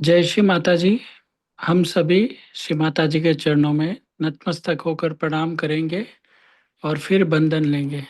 जय श्री माता जी। हम सभी श्री माता जी के चरणों में नतमस्तक होकर प्रणाम करेंगे और फिर बंधन लेंगे।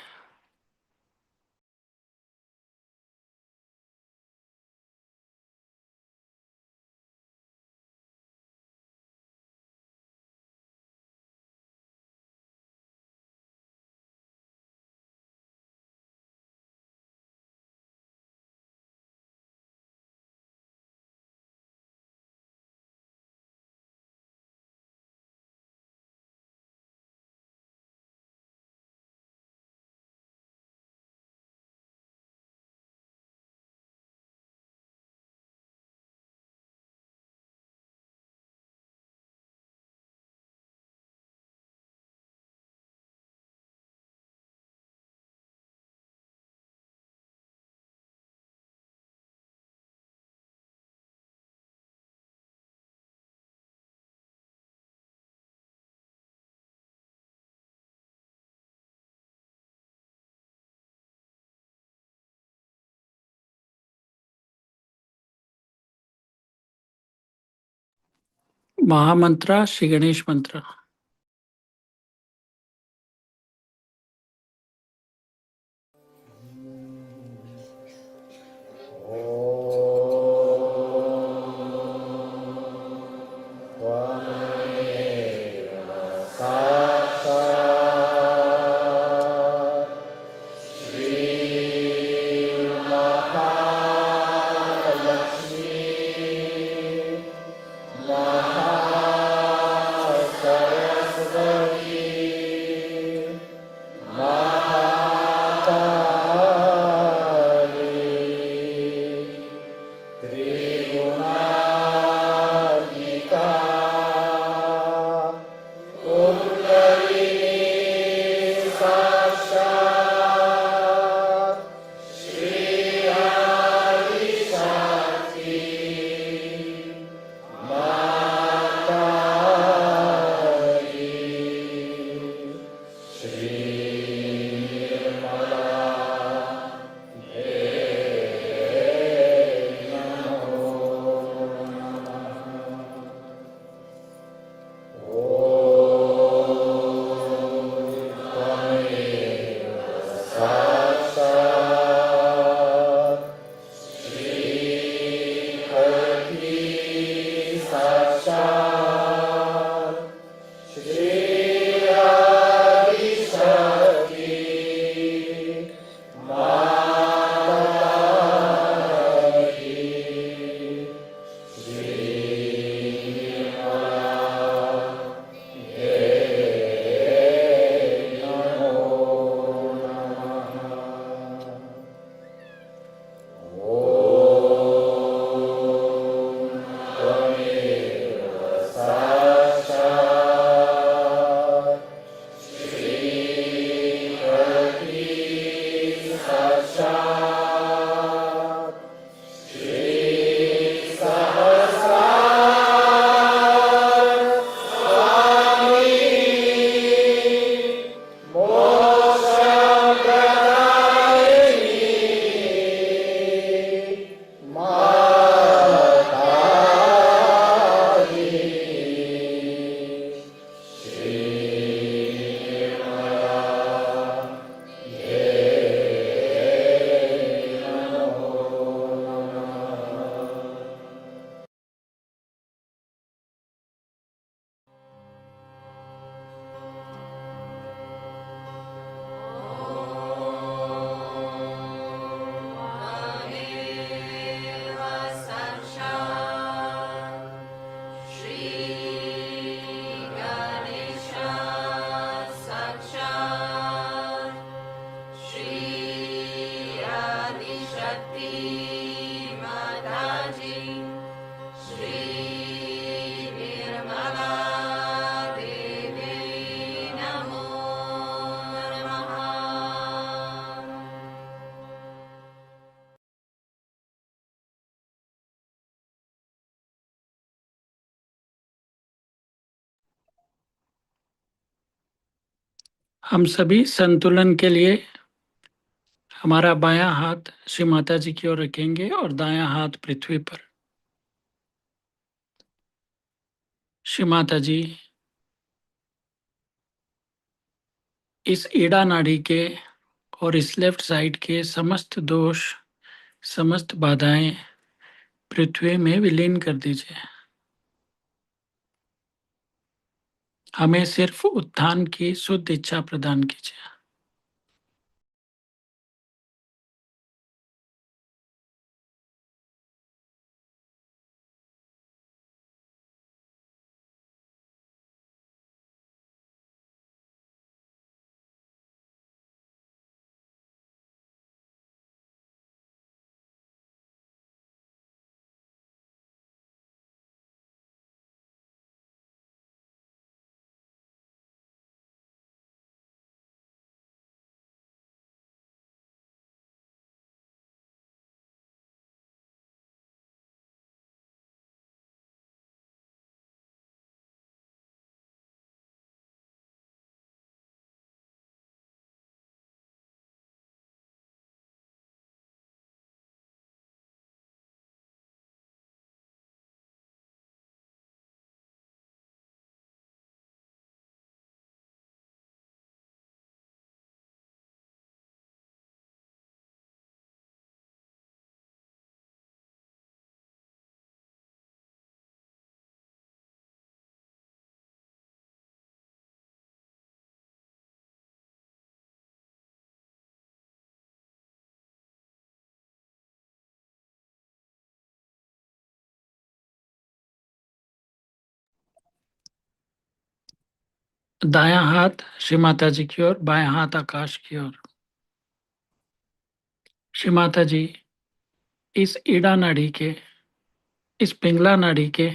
महामंत्र श्री गणेश मंत्र। हम सभी संतुलन के लिए हमारा बायां हाथ श्री माता जी की ओर रखेंगे और दायां हाथ पृथ्वी पर। श्री माता जी, इस ईड़ा नाड़ी के और इस लेफ्ट साइड के समस्त दोष, समस्त बाधाएं पृथ्वी में विलीन कर दीजिए। हमें सिर्फ उत्थान की शुद्ध इच्छा प्रदान कीजिए। दायां हाथ श्री माता जी की ओर, बायां हाथ आकाश की ओर। श्री माता जी, इस ईड़ा नाड़ी के, इस पिंगला नाड़ी के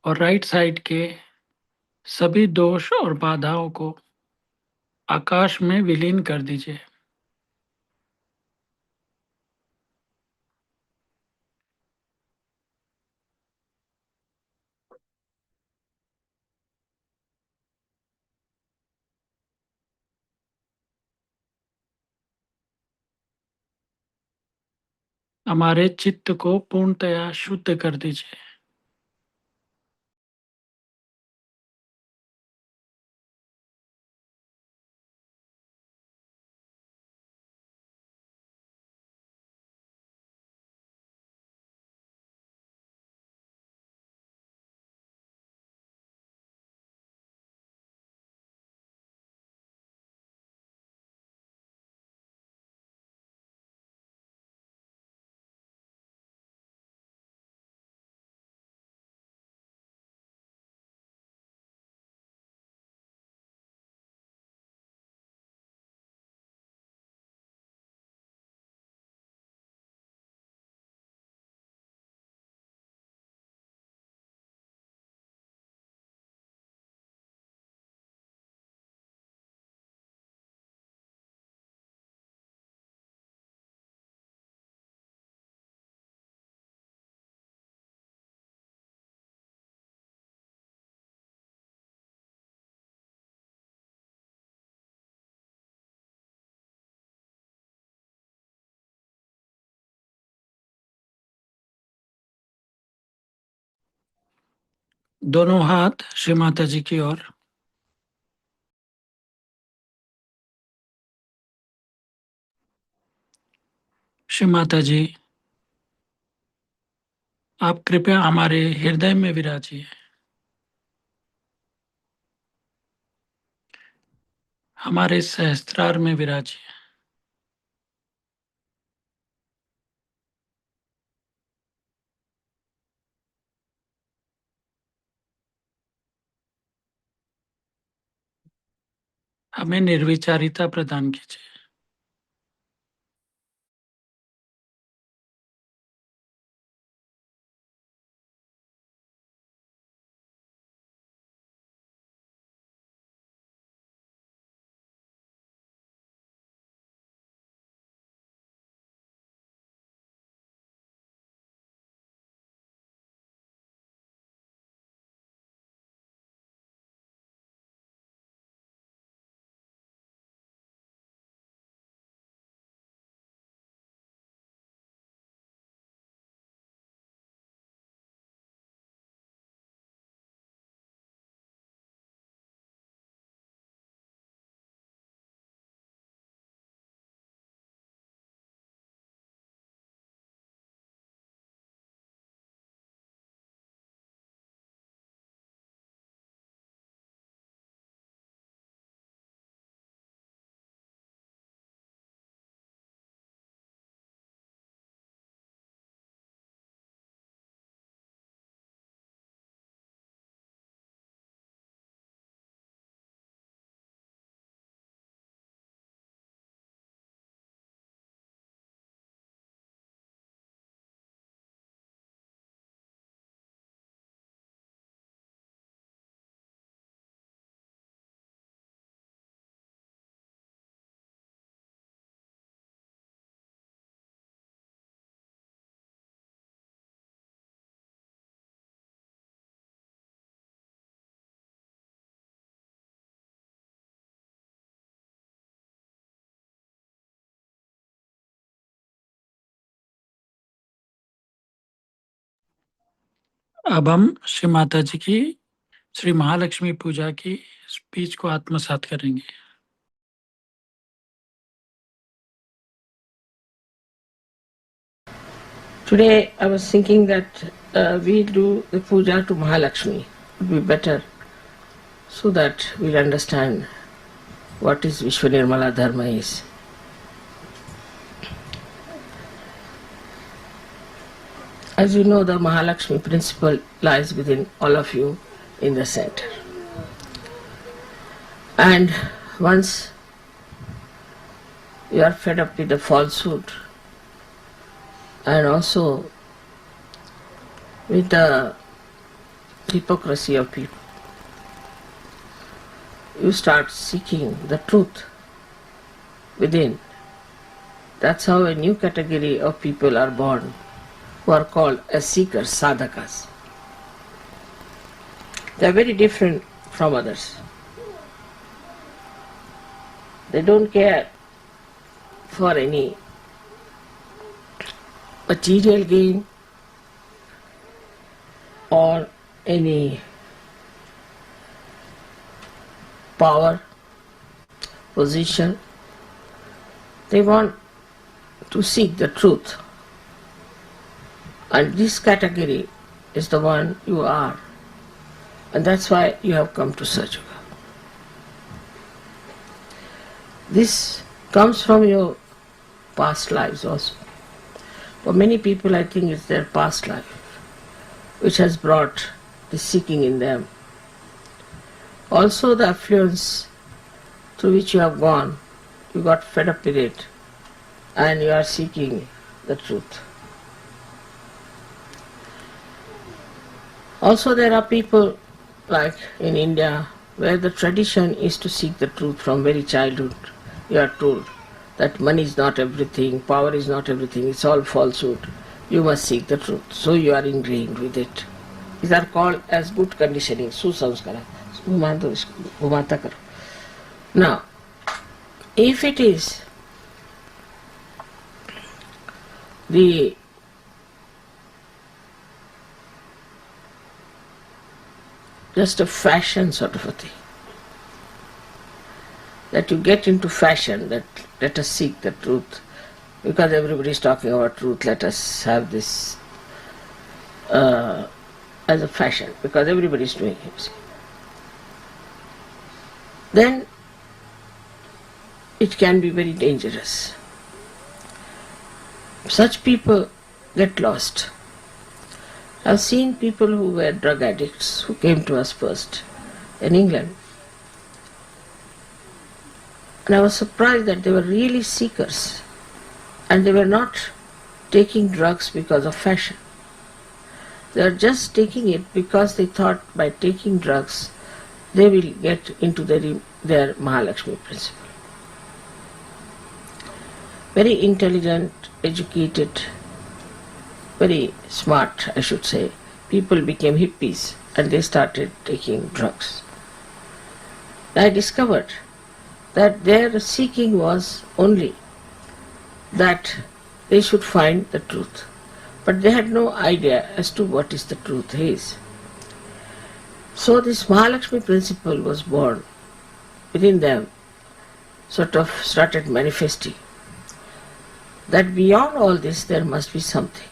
और राइट साइड के सभी दोष और बाधाओं को आकाश में विलीन कर दीजिए। हमारे चित्त को पूर्णतया शुद्ध कर दीजिए। दोनों हाथ श्री माता जी की ओर। श्री माता जी, आप कृपया हमारे हृदय में विराजिए। हमारे सहस्त्रार में विराजिए। हमें निर्विचारिता प्रदान कीजिए। अब हम श्री माता जी की श्री महालक्ष्मी पूजा की स्पीच को आत्मसात करेंगे। Today I was thinking that we do the puja to Mahalakshmi. It would be better so that we'll understand what is Vishwanirmala Dharma is. As you know, the Mahalakshmi principle lies within all of you in the center. And once you are fed up with the falsehood and also with the hypocrisy of people, you start seeking the truth within. That's how a new category of people are born, who are called as seekers, sadhakas. They are very different from others. They don't care for any material gain or any power, position. They want to seek the truth. And this category is the one you are. And that's why you have come to Sahaja. This comes from your past lives also. For many people, I think it's their past life which has brought the seeking in them. Also the affluence through which you have gone, you got fed up with it and you are seeking the truth. Also there are people like in India where the tradition is to seek the truth from very childhood. You are told that money is not everything, power is not everything, it's all falsehood. You must seek the truth. So you are ingrained with it. These are called as good conditioning, susamskara. Now, if it is the just a fashion sort of a thing, that you get into fashion, that let us seek the truth, because everybody is talking about truth, let us have this as a fashion, because everybody is doing it. Then it can be very dangerous. Such people get lost. I've seen people who were drug addicts who came to us first in England. And I was surprised that they were really seekers and they were not taking drugs because of fashion. They are just taking it because they thought by taking drugs they will get into their Mahalakshmi principle. Very intelligent, educated, very smart, I should say, people became hippies and they started taking drugs. I discovered that their seeking was only that they should find the truth. But they had no idea as to what is the truth is. So this Mahalakshmi principle was born within them, sort of started manifesting, that beyond all this there must be something.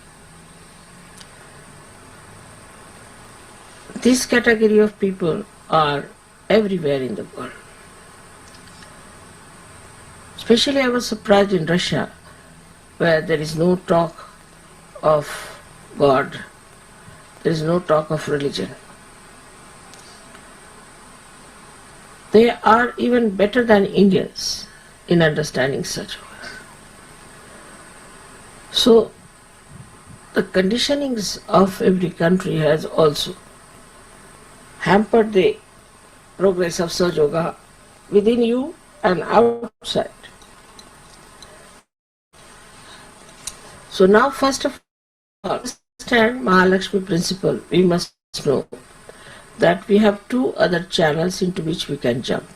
This category of people are everywhere in the world. Especially I was surprised in Russia, where there is no talk of God, there is no talk of religion. They are even better than Indians in understanding such. So the conditionings of every country has also hampered the progress of Sahaja Yoga within you and outside. So now first of all, understand Mahalakshmi principle, we must know that we have two other channels into which we can jump.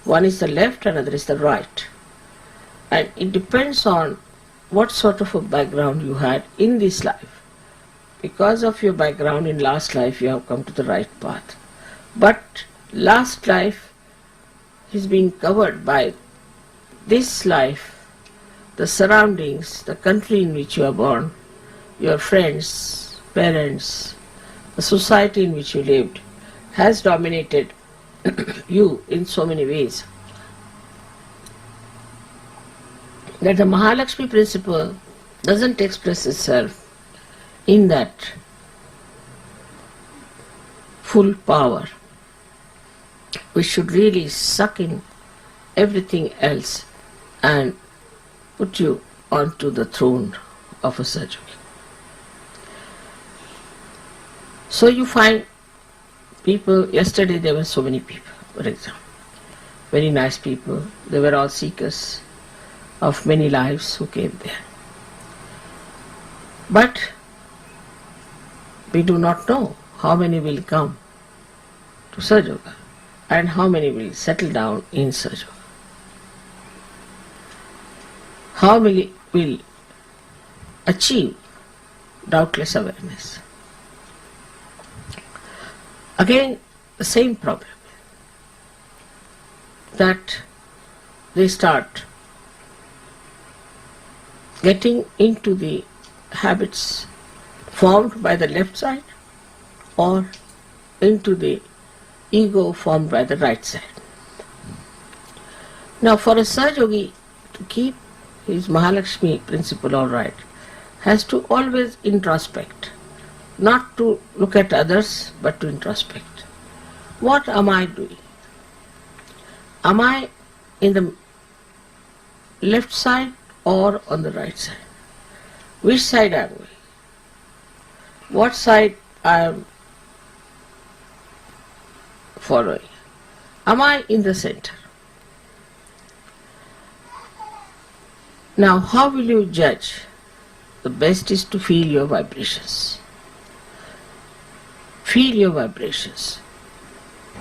One is the left, another is the right. And it depends on what sort of a background you had in this life because of your background in last life you have come to the right path. But last life is being covered by this life, the surroundings, the country in which you are born, your friends, parents, the society in which you lived has dominated you in so many ways that the Mahalaxmi principle doesn't express itself in that full power, which should really suck in everything else and put you onto the throne of a Sahaja. So you find people, yesterday there were so many people, for example, very nice people, they were all seekers of many lives who came there. But we do not know how many will come to Sahaja and how many will settle down in Sahaja. How many will achieve doubtless awareness. Again, the same problem, that they start getting into the habits formed by the left side or into the ego formed by the right side. Now for a Sahaja Yogi to keep his Mahalakshmi principle all right, has to always introspect, not to look at others but to introspect. What am I doing? Am I in the left side or on the right side? Which side am I? What side I am following? Am I in the center? Now how will you judge? The best is to feel your vibrations. Feel your vibrations.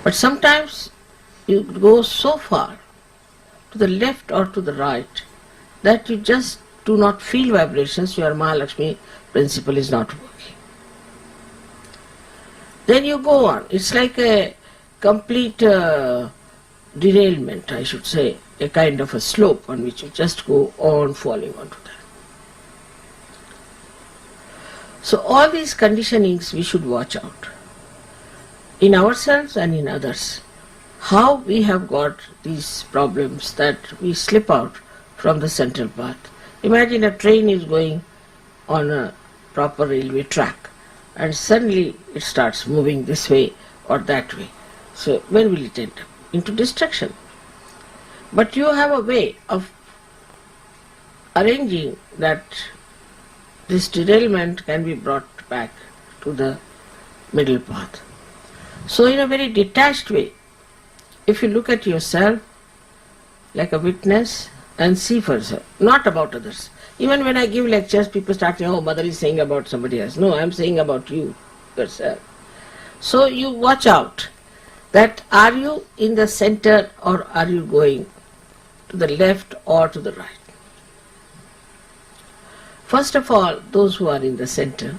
But sometimes you go so far to the left or to the right that you just do not feel vibrations, your Mahalakshmi principle is not working. Then you go on. It's like a complete derailment, I should say, a kind of a slope on which you just go on falling onto that. So all these conditionings we should watch out in ourselves and in others. How we have got these problems that we slip out from the central path. Imagine a train is going on a proper railway track and suddenly it starts moving this way or that way. So where will it end up? Into destruction. But you have a way of arranging that this derailment can be brought back to the middle path. So in a very detached way, if you look at yourself like a witness and see for yourself, not about others. Even when I give lectures, people start saying, oh, mother is saying about somebody else. No, I am saying about you, yourself. So you watch out that are you in the center or are you going to the left or to the right. First of all, those who are in the center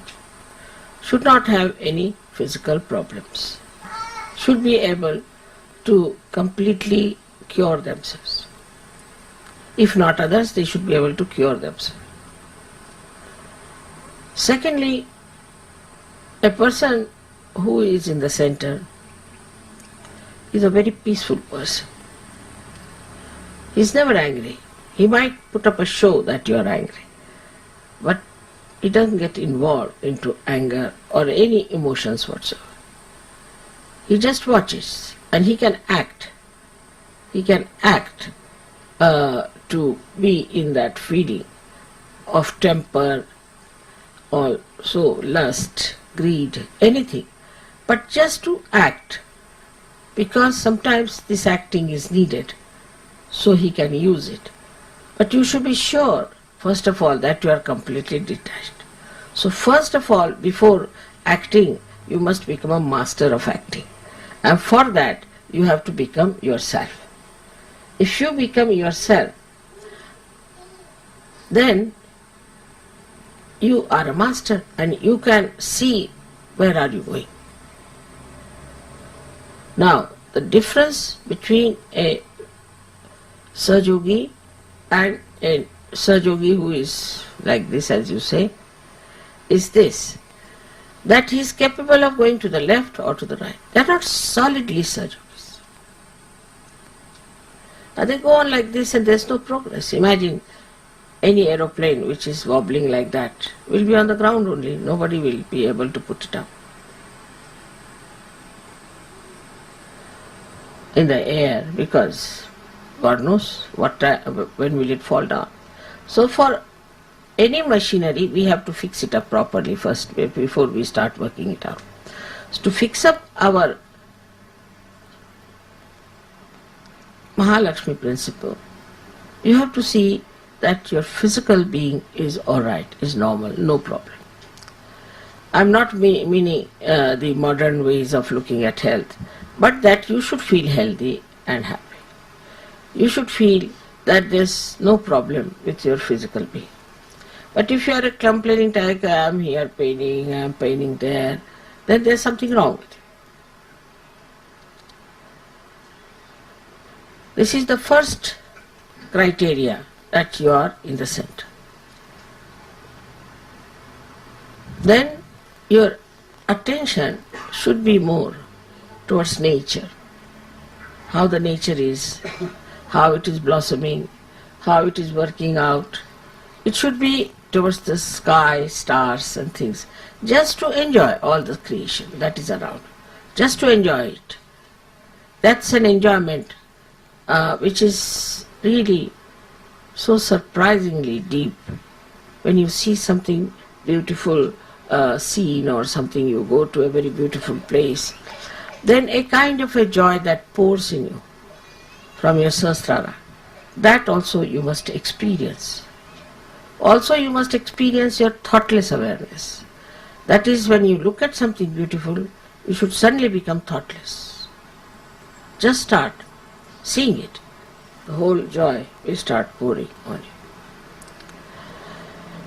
should not have any physical problems, should be able to completely cure themselves. If not others, they should be able to cure themselves. Secondly, a person who is in the center is a very peaceful person. He is never angry. He might put up a show that you are angry, but he doesn't get involved into anger or any emotions whatsoever. He just watches and he can act. He can act to be in that feeling of temper, also lust, greed, anything, but just to act, because sometimes this acting is needed, so he can use it. But you should be sure, first of all, that you are completely detached. So first of all, before acting, you must become a master of acting. And for that, you have to become yourself. If you become yourself, then you are a master and you can see where are you going. Now, the difference between a Sahaja and a Sahaja who is like this, as you say, is this, that he is capable of going to the left or to the right. They are not solidly Sahajogis. Now they go on like this and there is no progress. Imagine any aeroplane which is wobbling like that will be on the ground only. Nobody will be able to put it up. In the air, because God knows when will it fall down. So for any machinery we have to fix it up properly first before we start working it out. So to fix up our Mahalaxmi principle, you have to see that your physical being is alright, is normal, no problem. I am not meaning the modern ways of looking at health, but that you should feel healthy and happy. You should feel that there is no problem with your physical being. But if you are a complaining type, I am here paining, I am paining there, then there is something wrong with you. This is the first criteria, that you are in the center. Then your attention should be more towards nature, how the nature is, how it is blossoming, how it is working out. It should be towards the sky, stars and things, just to enjoy all the creation that is around, just to enjoy it. That's an enjoyment which is really so surprisingly deep. When you see something beautiful scene or something, you go to a very beautiful place, then a kind of a joy that pours in you from your sahasrara, that also you must experience. Also you must experience your thoughtless awareness. That is, when you look at something beautiful, you should suddenly become thoughtless. Just start seeing it. The whole joy will start pouring on you.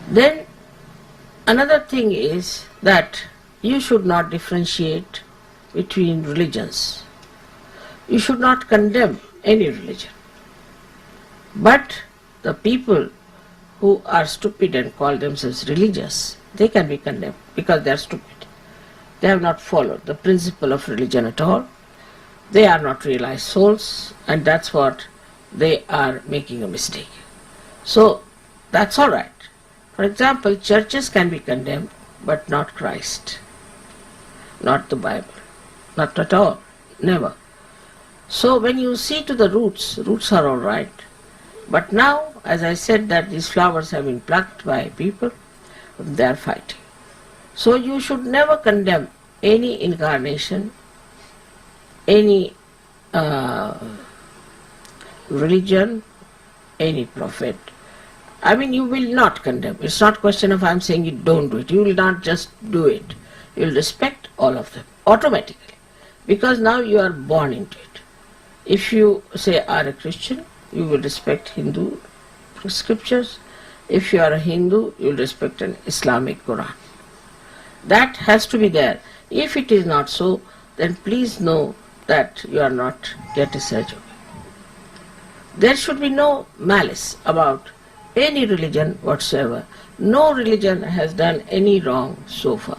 Then another thing is that you should not differentiate between religions. You should not condemn any religion. But the people who are stupid and call themselves religious, they can be condemned because they are stupid. They have not followed the principle of religion at all. They are not realized souls, and that's what they are making a mistake. So that's all right. For example, churches can be condemned, but not Christ, not the Bible, not at all, never. So when you see to the roots, roots are all right. But now, as I said, that these flowers have been plucked by people, they are fighting. So you should never condemn any incarnation, any religion, any prophet. I mean, you will not condemn. It's not a question of I am saying you don't do it. You will not just do it. You will respect all of them automatically, because now you are born into it. If you say are a Christian, you will respect Hindu scriptures. If you are a Hindu, you will respect an Islamic Quran. That has to be there. If it is not so, then please know that you are not yet a Sahaja. There should be no malice about any religion whatsoever. No religion has done any wrong so far.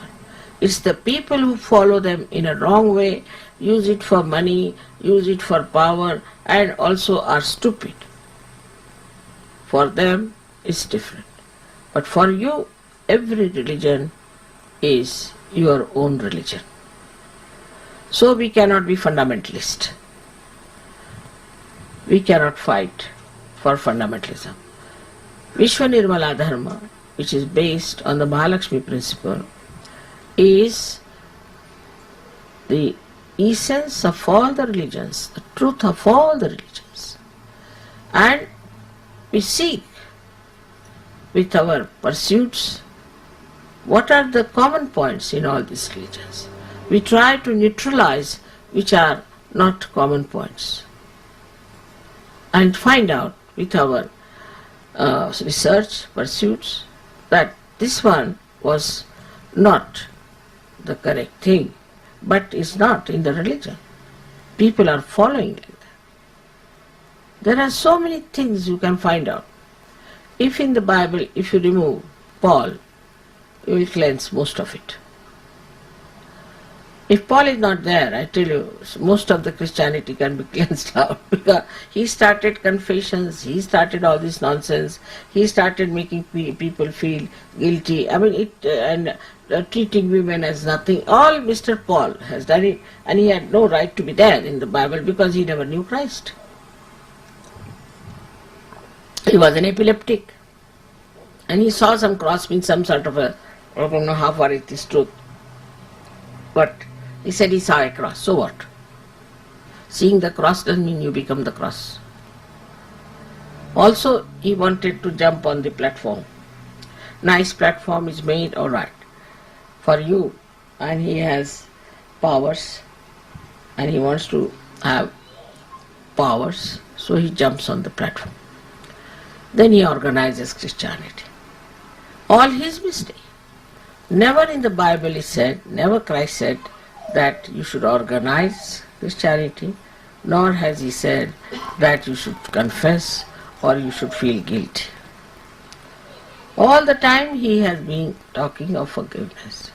It's the people who follow them in a wrong way, use it for money, use it for power, and also are stupid. For them, it's different. But for you, every religion is your own religion. So we cannot be fundamentalist. We cannot fight for fundamentalism. Vishwa Nirmala Dharma, which is based on the Mahalaxmi principle, is the essence of all the religions, the truth of all the religions. And we seek with our pursuits what are the common points in all these religions. We try to neutralize which are not common points and find out with our research pursuits that this one was not the correct thing, but is not in the religion. People are following like that. There are so many things you can find out. If in the Bible, if you remove Paul, you will cleanse most of it. If Paul is not there, I tell you, most of the Christianity can be cleansed out, because he started confessions, he started all this nonsense, he started making people feel guilty. I mean, treating women as nothing. All Mr. Paul has done it, and he had no right to be there in the Bible because he never knew Christ. He was an epileptic, and he saw some cross means some sort of a, I don't know how far it is truth, but he said he saw a cross. So what? Seeing the cross doesn't mean you become the cross. Also, he wanted to jump on the platform. Nice platform is made, all right, for you, and he has powers, and he wants to have powers, so he jumps on the platform. Then he organizes Christianity. All his mistake. Never in the Bible is said, never Christ said that you should organize Christianity, nor has he said that you should confess or you should feel guilty. All the time he has been talking of forgiveness.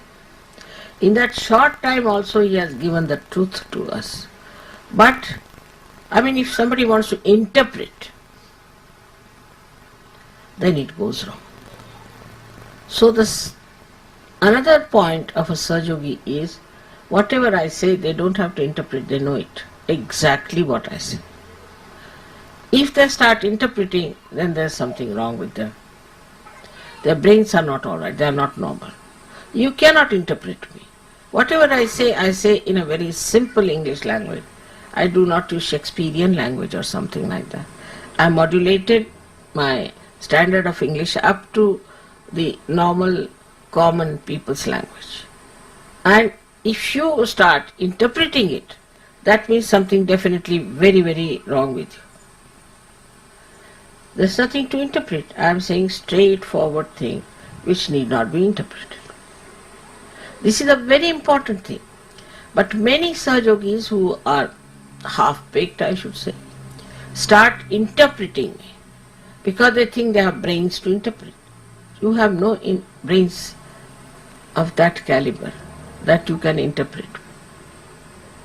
In that short time also he has given the truth to us. But, I mean, if somebody wants to interpret, then it goes wrong. So another point of a Sahaja is, whatever I say, they don't have to interpret, they know it, exactly what I say. If they start interpreting, then there's something wrong with them. Their brains are not alright, they are not normal. You cannot interpret me. Whatever I say in a very simple English language. I do not use Shakespearean language or something like that. I modulated my standard of English up to the normal common people's language. And if you start interpreting it, that means something definitely very, very wrong with you. There's nothing to interpret. I am saying straightforward thing which need not be interpreted. This is a very important thing. But many Sahajogis who are half-baked, I should say, start interpreting because they think they have brains to interpret. You have no brains of that caliber that you can interpret.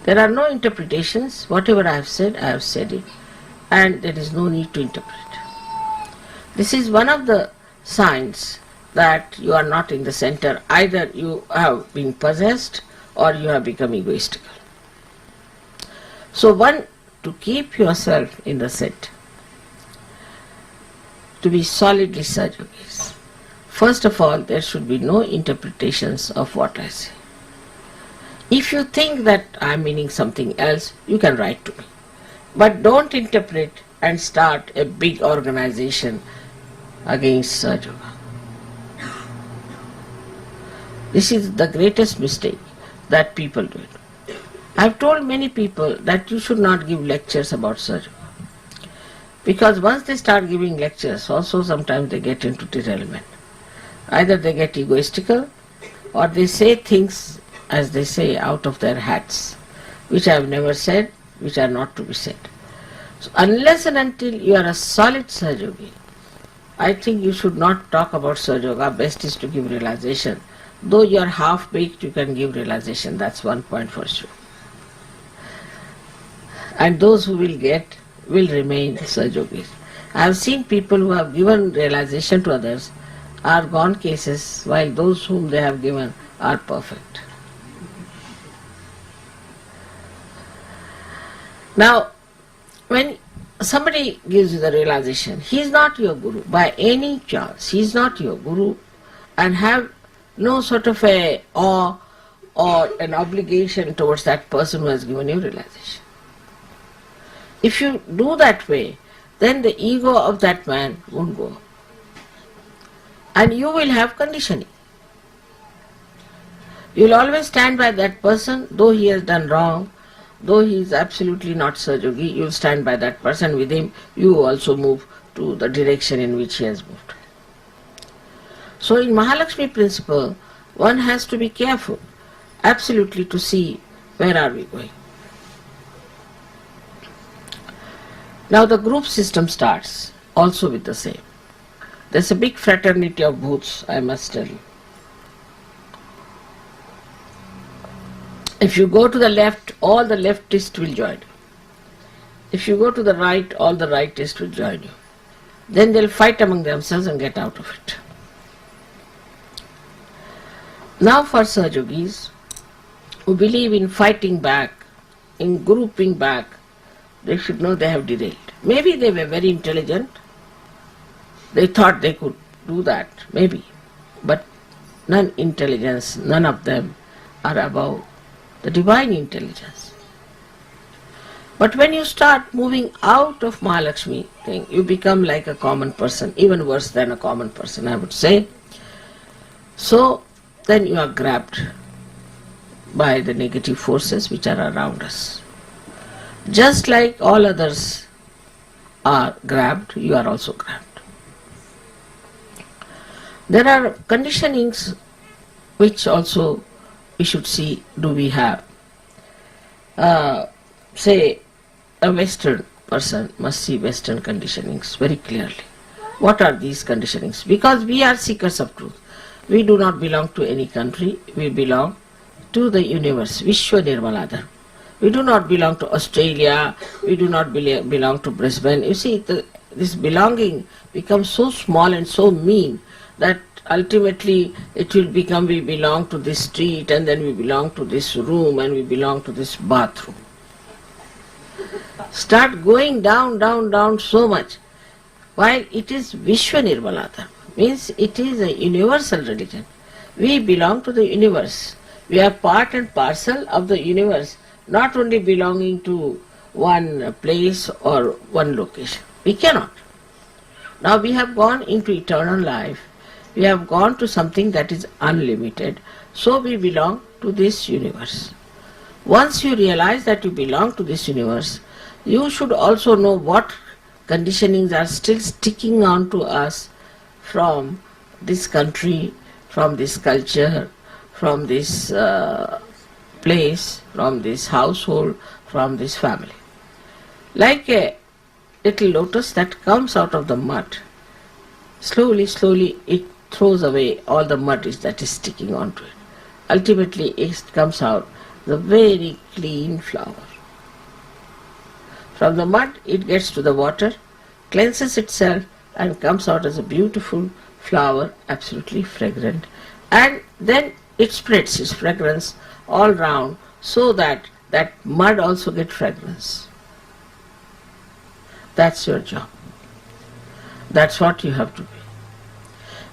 There are no interpretations. Whatever I have said it, and there is no need to interpret. This is one of the signs that you are not in the center. Either you have been possessed or you have become egoistical. So one, to keep yourself in the center, to be solidly Sahajogis, first of all, there should be no interpretations of what I say. If you think that I am meaning something else, you can write to me. But don't interpret and start a big organization against Sahaja. This is the greatest mistake that people do. I have told many people that you should not give lectures about Sahaja. Because once they start giving lectures, also sometimes they get into derailment. Either they get egoistical or they say things, as they say, out of their hats, which I have never said, which are not to be said. So unless and until you are a solid Sahajogi, I think you should not talk about Sahaja. Best is to give realization. Though you are half-baked, you can give realization. That's one point for sure. And those who will get will remain Sahajogis. I have seen people who have given realization to others are gone cases, while those whom they have given are perfect. Now, when somebody gives you the realization, he is not your guru by any chance. He is not your guru, and have no sort of a awe or an obligation towards that person who has given you realization. If you do that way, then the ego of that man won't go. And you will have conditioning. You will always stand by that person, though he has done wrong, though he is absolutely not Sahajogi, you will stand by that person. With him, you also move to the direction in which he has moved. So in Mahalakshmi principle, one has to be careful, absolutely, to see where are we going. Now the group system starts also with the same. There's a big fraternity of booths, I must tell you. If you go to the left, all the leftists will join you. If you go to the right, all the rightists will join you. Then they'll fight among themselves and get out of it. Now for Sahajogis who believe in fighting back, in grouping back, they should know they have derailed. Maybe they were very intelligent, they thought they could do that, maybe. But non-intelligence, none of them are above the divine intelligence. But when you start moving out of Mahalakshmi thing, you become like a common person, even worse than a common person, I would say. So then you are grabbed by the negative forces which are around us. Just like all others are grabbed, you are also grabbed. There are conditionings which also we should see, do we have. Say a Western person must see Western conditionings very clearly. What are these conditionings? Because we are seekers of truth. We do not belong to any country, we belong to the universe, Vishwa Nirmaladhar. We do not belong to Australia, we do not belong to Brisbane. You see, this belonging becomes so small and so mean that ultimately it will become we belong to this street and then we belong to this room and we belong to this bathroom. Start going down, down, down so much. While it is Vishwa Nirmaladhar, means it is a universal religion. We belong to the universe. We are part and parcel of the universe, not only belonging to one place or one location. We cannot. Now we have gone into eternal life. We have gone to something that is unlimited. So we belong to this universe. Once you realize that you belong to this universe, you should also know what conditionings are still sticking on to us from this country, from this culture, from this place, from this household, from this family. Like a little lotus that comes out of the mud, slowly, slowly it throws away all the mud that is sticking onto it. Ultimately it comes out the very clean flower. From the mud it gets to the water, cleanses itself and comes out as a beautiful flower, absolutely fragrant. And then it spreads its fragrance all round so that that mud also gets fragrance. That's your job. That's what you have to be.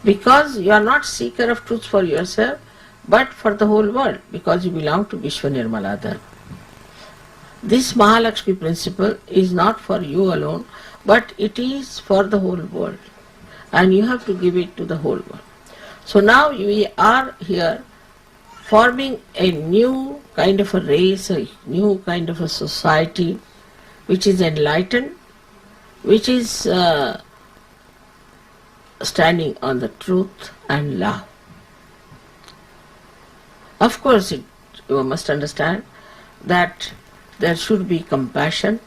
Because you are not seeker of truth for yourself, but for the whole world, because you belong to Vishwa Nirmaladhar. This Mahalakshmi principle is not for you alone, but it is for the whole world. And you have to give it to the whole world. So now we are here forming a new kind of a race, a new kind of a society which is enlightened, which is standing on the truth and love. Of course, you must understand that there should be compassion,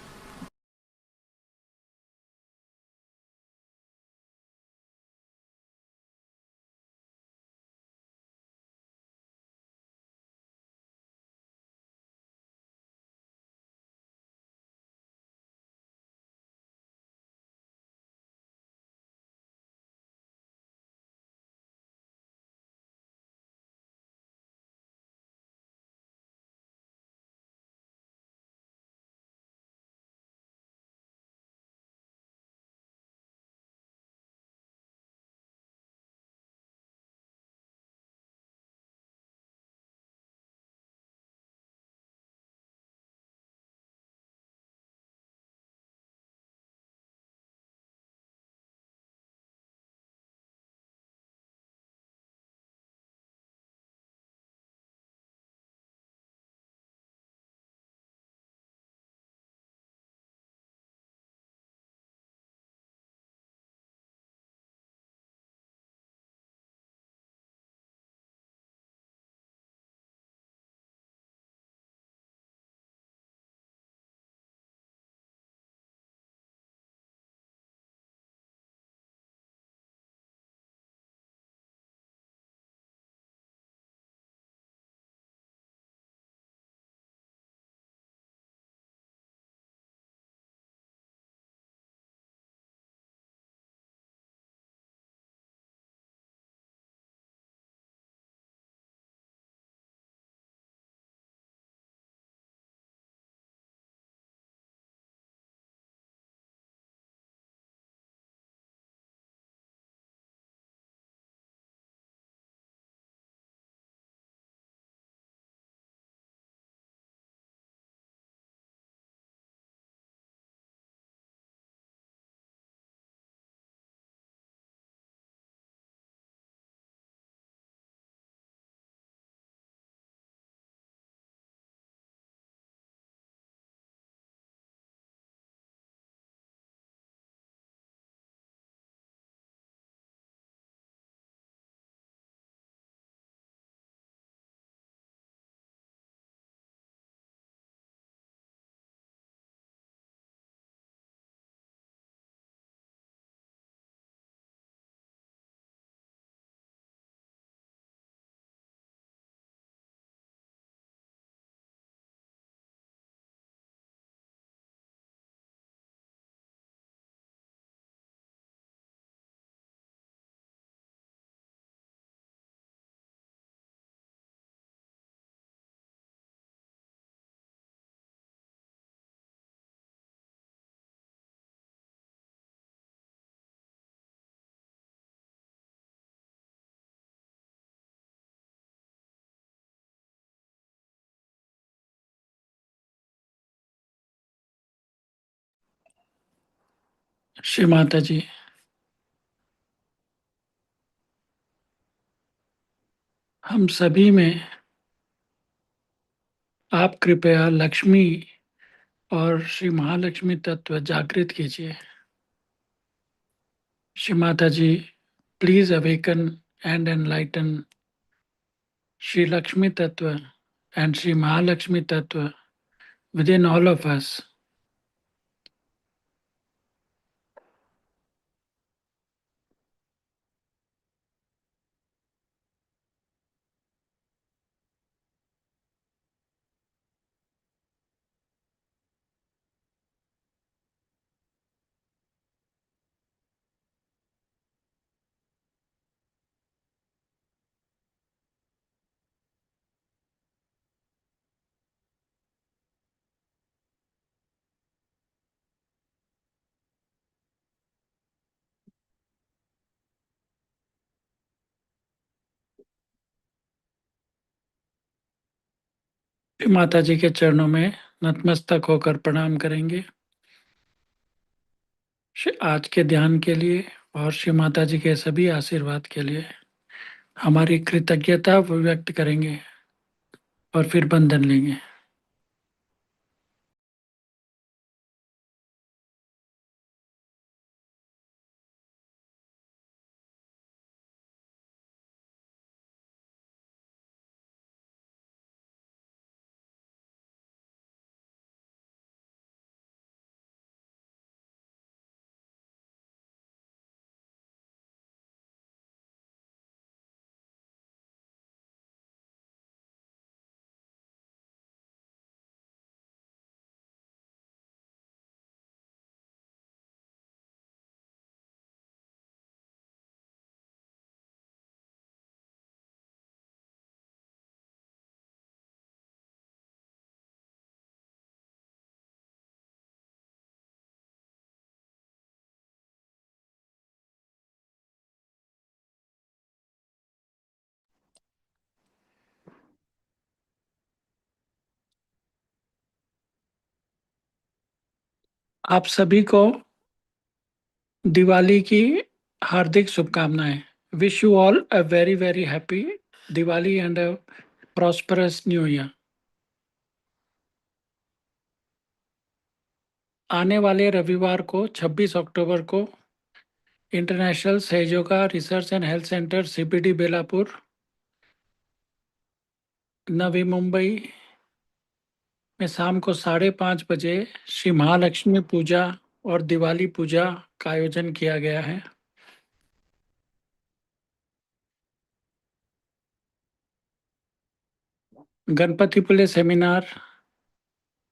Shri Mata जी, हम सभी में आप कृपया लक्ष्मी और श्री महालक्ष्मी तत्व जागृत कीजिए। Shri Mata ji, please awaken and enlighten Shri Lakshmi तत्व एंड श्री महालक्ष्मी तत्व within all of us. Shri Mata जी के चरणों में नतमस्तक होकर प्रणाम करेंगे। आज के ध्यान के लिए और श्री माता जी के सभी आशीर्वाद के लिए हमारी कृतज्ञता व्यक्त करेंगे और फिर बंधन लेंगे। आप सभी को दिवाली की हार्दिक शुभकामनाएं। Wish you all a very very happy Diwali and a prosperous new year. आने वाले रविवार को 26 अक्टूबर को international Sahayoga research and health centre CPD Belapur, Navi Mumbai में शाम को 5:30 बजे श्री महालक्ष्मी पूजा और दिवाली पूजा का आयोजन किया गया है। गणपतिपुले सेमिनार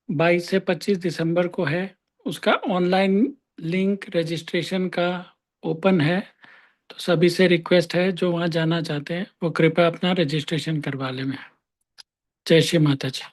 22 से 25 दिसंबर को है। उसका ऑनलाइन लिंक रजिस्ट्रेशन का ओपन है, तो सभी से रिक्वेस्ट है जो वहाँ जाना चाहते हैं वो कृपया अपना रजिस्ट्रेशन करवा लें। जय श्री माता जी।